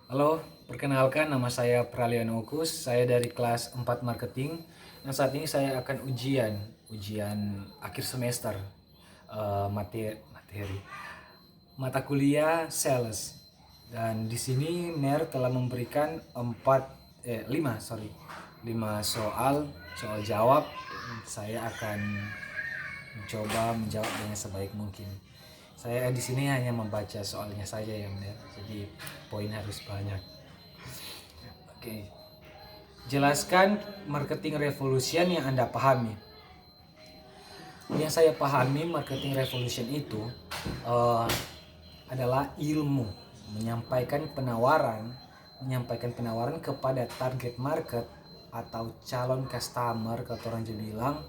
Halo, perkenalkan nama saya Pralian Okus, saya dari kelas 4 Marketing. Nah, saat ini saya akan ujian akhir semester materi mata kuliah Sales. Dan di sini NER telah memberikan 5 soal jawab. Saya akan mencoba menjawab dengan sebaik mungkin. Saya di sini hanya membaca soalnya saja ya, NER. Jadi poin harus banyak. Oke. Jelaskan marketing revolution yang Anda pahami. Yang saya pahami marketing revolution itu uh, adalah ilmu menyampaikan penawaran kepada target market atau calon customer kata orang juga bilang.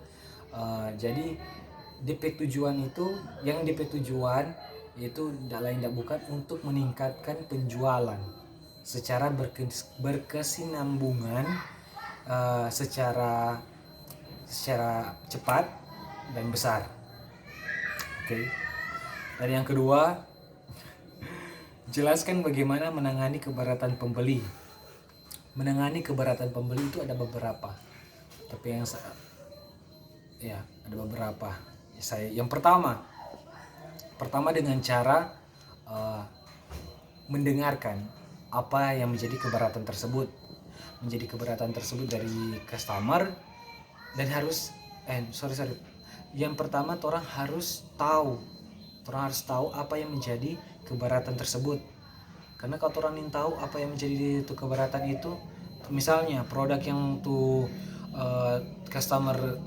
Jadi DP tujuan itu tidak lain tidak bukan untuk meningkatkan penjualan secara berkesinambungan, secara cepat dan besar. Oke. Dan yang kedua, jelaskan bagaimana menangani keberatan pembeli. Menangani keberatan pembeli itu ada beberapa. Tapi ada beberapa. Yang pertama dengan cara mendengarkan apa yang menjadi keberatan tersebut. Dari customer, dan harus yang pertama orang harus tahu apa yang menjadi keberatan tersebut. Karena kalau orang ingin tahu apa yang menjadi itu keberatan itu, misalnya produk yang tuh customer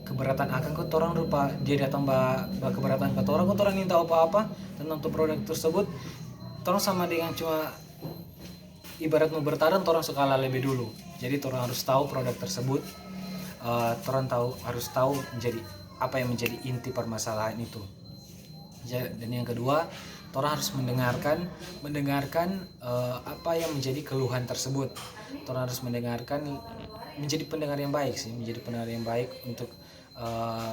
keberatan akan kok orang rupa dia datang keberatan ke orang, kok orang ingin tahu apa-apa tentang tuh produk tersebut, orang sama dengan cuma ibarat mau bertarung, orang skala lebih dulu. Jadi orang harus tahu produk tersebut, harus tahu menjadi apa yang menjadi inti permasalahan itu. Dan yang kedua, orang harus mendengarkan apa yang menjadi keluhan tersebut. Orang harus menjadi pendengar yang baik untuk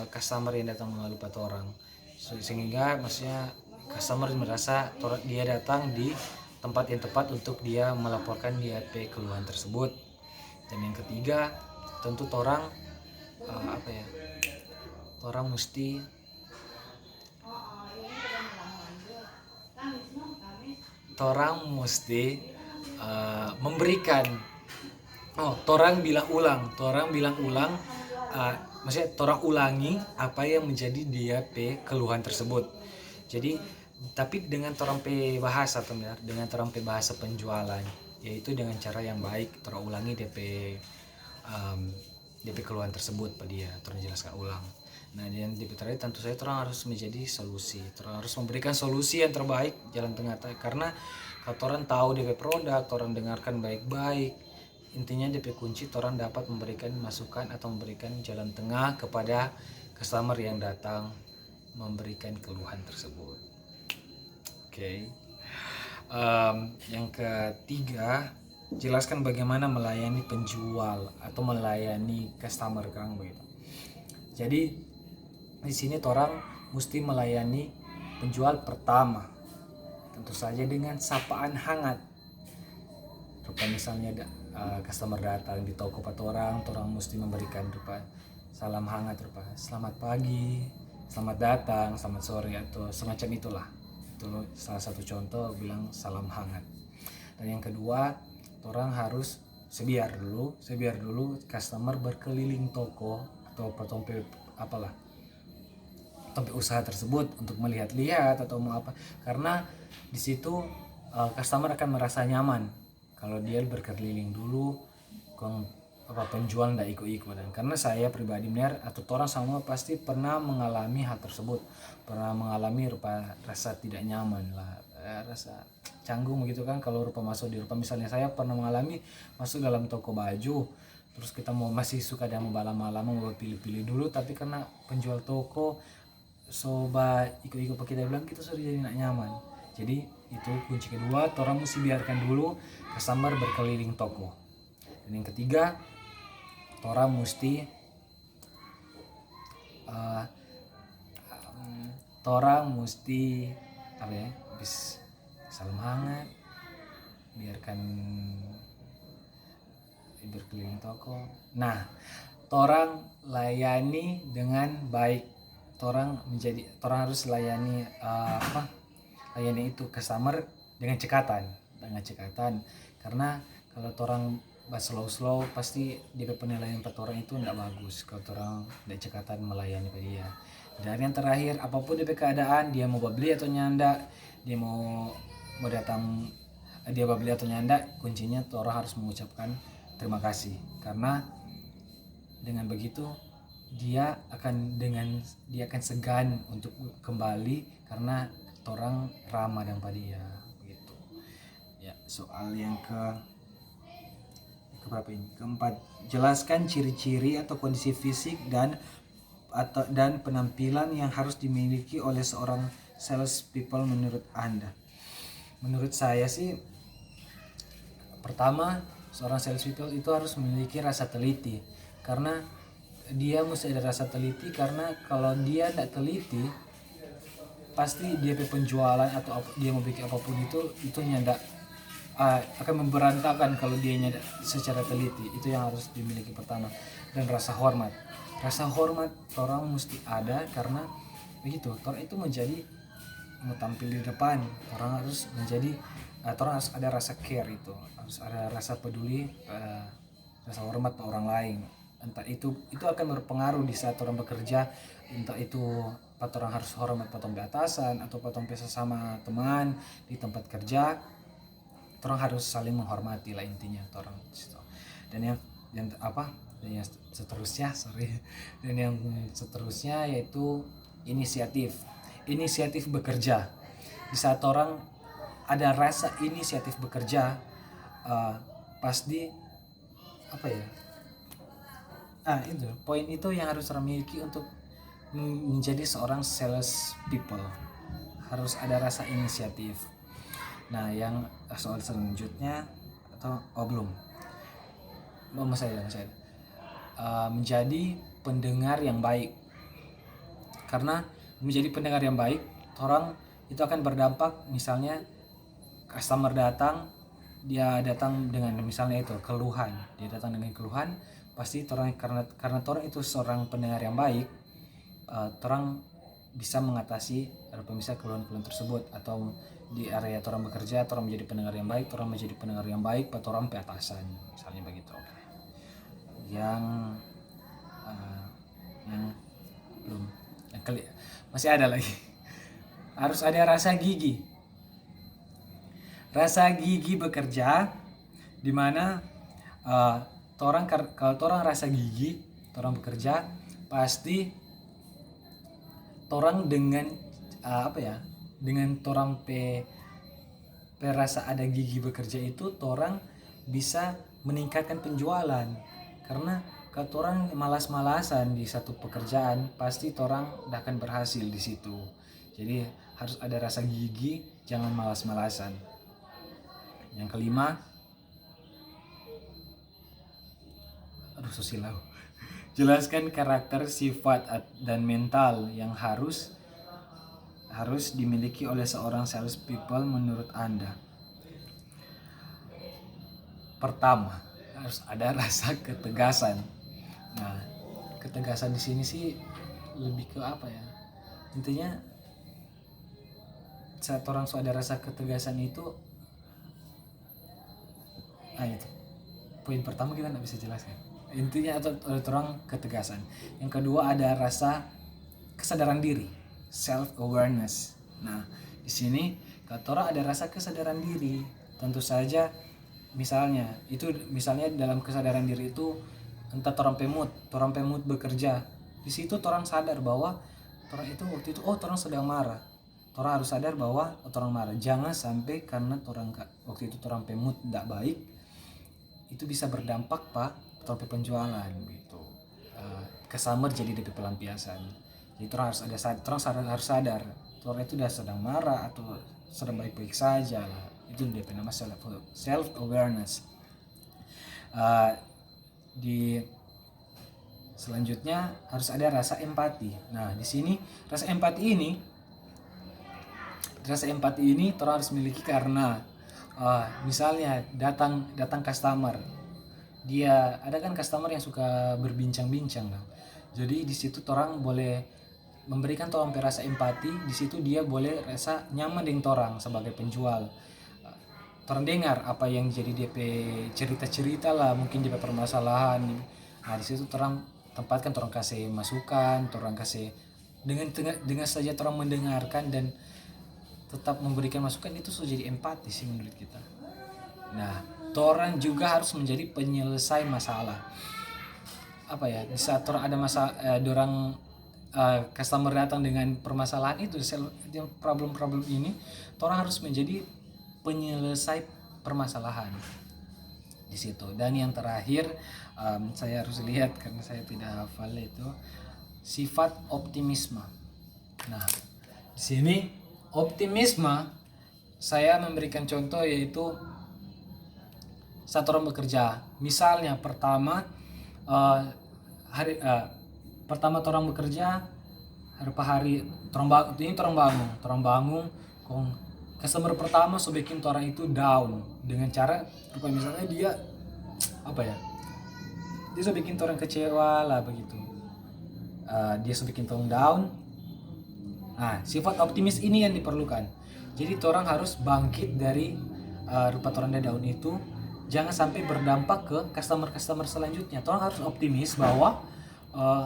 customer yang datang mengeluh pada orang, sehingga maksudnya customer merasa dia datang di tempat yang tepat untuk dia melaporkan dia keluhan tersebut. Dan yang ketiga, tentu orang orang mesti memberikan torang bilang ulang, maksudnya torang ulangi apa yang menjadi dia keluhan tersebut. Jadi tapi dengan torang bahasa penjualan, yaitu dengan cara yang baik. Torang ulangi DP keluhan tersebut pada dia, torang jelaskan ulang. Nah, yang DP terakhir tentu saja torang harus menjadi solusi. Torang harus memberikan solusi yang terbaik, jalan tengah. Karena kalau torang tahu DP produk, torang dengarkan baik-baik, intinya DP kunci torang dapat memberikan masukan atau memberikan jalan tengah kepada customer yang datang memberikan keluhan tersebut. Oke. Yang ketiga, jelaskan bagaimana melayani penjual atau melayani customer Kang begitu. Jadi di sini orang mesti melayani penjual pertama, tentu saja dengan sapaan hangat. Rupa misalnya customer datang di toko orang mesti memberikan rupa salam hangat, rupa selamat pagi, selamat datang, selamat sore, atau semacam itulah. Itu salah satu contoh bilang salam hangat. Dan yang kedua, orang harus sebiar dulu customer berkeliling toko atau tempat usaha tersebut untuk melihat-lihat atau mau apa, karena di situ customer akan merasa nyaman kalau dia berkeliling dulu, penjual ndak ikut-ikut. Dan karena saya pribadi benar atau orang semua pasti pernah mengalami hal tersebut, pernah mengalami rasa tidak nyaman lah, rasa canggung gitu kan kalau misalnya saya pernah mengalami masuk dalam toko baju, terus kita masih suka ada malam-malam mau pilih-pilih dulu, tapi karena penjual toko soba ikut-ikut kita bilang kita sudah jadi nak nyaman. Jadi itu kunci kedua, orang mesti biarkan dulu customer berkeliling toko. Dan yang ketiga, orang mesti habis salam hangat, melahirkan berkeliling toko. Nah, torang layani dengan baik. Torang harus layani layani itu customer dengan cekatan, karena kalau torang slow pasti dia penilaian orang itu enggak bagus kalau torang tidak cekatan melayani dia. Dan yang terakhir, apapun dia keadaan, dia mau beli atau nyanda, dia mau datang, dia beli atau nyanda, kuncinya torang harus mengucapkan terima kasih, karena dengan begitu dia akan segan untuk kembali karena torang ramah dan pada dia gitu. Ya, soal yang keberapa ini? Keempat, jelaskan ciri-ciri atau kondisi fisik dan penampilan yang harus dimiliki oleh seorang sales people menurut Anda. Menurut saya sih, pertama, seorang sales people itu harus memiliki rasa teliti, karena dia mesti ada rasa teliti, karena kalau dia tidak teliti pasti dia penjualan atau dia mau bikin apapun itu nyandak akan memberantakan kalau dia nyandak secara teliti. Itu yang harus dimiliki pertama. Dan rasa hormat orang mesti ada, karena begitu orang itu mau tampil di depan, orang harus ada rasa care, itu harus ada rasa peduli, rasa hormat ke orang lain. Entah itu akan berpengaruh di saat orang bekerja, entah itu orang harus hormat potong di atasan atau potong sama teman di tempat kerja. Orang harus saling menghormati lah intinya orang. Dan yang seterusnya yaitu inisiatif bekerja. Di saat orang ada rasa inisiatif bekerja, pasti itu poin itu yang harus orang miliki untuk menjadi seorang sales people. Harus ada rasa inisiatif. Nah, yang soal selanjutnya menjadi pendengar yang baik. Karena menjadi pendengar yang baik, orang itu akan berdampak. Misalnya customer datang, dia datang dengan misalnya itu keluhan, pasti orang karena orang itu seorang pendengar yang baik, orang bisa mengatasi keluhan-keluhan tersebut. Atau di area orang bekerja, orang menjadi pendengar yang baik, pada orang atasan, misalnya begitu. Yang belum, masih ada lagi. Harus ada rasa gigi bekerja, dimana kalau orang rasa gigi orang bekerja, pasti orang dengan dengan orang rasa ada gigi bekerja itu, orang bisa meningkatkan penjualan. Karena kalau orang malas-malasan di satu pekerjaan, pasti orang tidak akan berhasil di situ. Jadi harus ada rasa gigi, jangan malas-malasan. Yang kelima, jelaskan karakter, sifat dan mental yang harus dimiliki oleh seorang sales people menurut Anda. Pertama, harus ada rasa ketegasan. Nah, ketegasan di sini sih lebih ke intinya saat orang ada rasa ketegasan itu, itu poin pertama kita nggak bisa jelaskan. Intinya atau orang ketegasan. Yang kedua, ada rasa kesadaran diri, self awareness. Nah, di sini kalau orang ada rasa kesadaran diri, tentu saja misalnya dalam kesadaran diri itu entah orang pemut bekerja. Di situ orang sadar bahwa orang itu waktu itu orang sedang marah. Orang harus sadar bahwa orang marah. Jangan sampai karena orang waktu itu orang pemut tidak baik, itu bisa berdampak sampai penjualan gitu. Customer jadi DP pelampiasan. Jadi orang harus sadar orang itu sudah sedang marah atau sedang baik-baik saja lah. Itu DP nama self awareness. Di selanjutnya harus ada rasa empati. Nah, di sini rasa empati ini orang harus miliki, karena Misalnya datang customer, dia ada kan customer yang suka berbincang-bincang kan. Jadi di situ orang boleh memberikan torang rasa empati. Di situ dia boleh rasa nyaman dengan torang sebagai penjual. Torang dengar apa yang jadi DP cerita-cerita lah, mungkin DP permasalahan. Nah di situ torang tempatkan, torang kasih masukan, torang kasih dengan saja torang mendengarkan dan tetap memberikan masukan, itu sudah jadi empati sih menurut kita. Nah, torang juga harus menjadi penyelesai masalah. Apa ya? Di saat torang ada dorang customer datang dengan permasalahan itu, problem-problem ini, torang harus menjadi penyelesai permasalahan di situ. Dan yang terakhir, saya harus lihat karena saya tidak hafal itu, sifat optimisme. Nah, di sini optimisme saya memberikan contoh yaitu saat orang bekerja. Misalnya pertama orang bekerja, hari orang bangun, kong customer pertama so bikin orang itu down dengan cara misalnya dia dia so bikin orang kecewa lah begitu. Dia so bikin orang down. Nah, sifat optimis ini yang diperlukan. Jadi orang harus bangkit dari rupa orang down itu, jangan sampai berdampak ke customer selanjutnya. Orang harus optimis bahwa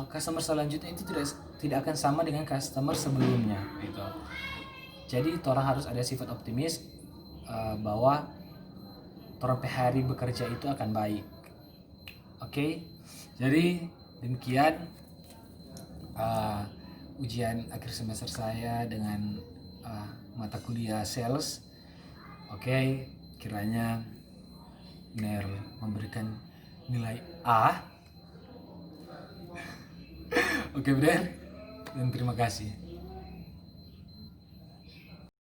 customer selanjutnya itu tidak akan sama dengan customer sebelumnya gitu. Jadi orang harus ada sifat optimis bahwa orang hari bekerja itu akan baik. Oke. Jadi demikian ujian akhir semester saya dengan mata kuliah sales. Oke, kiranya Ner memberikan nilai A. Oke, Bro. Dan terima kasih.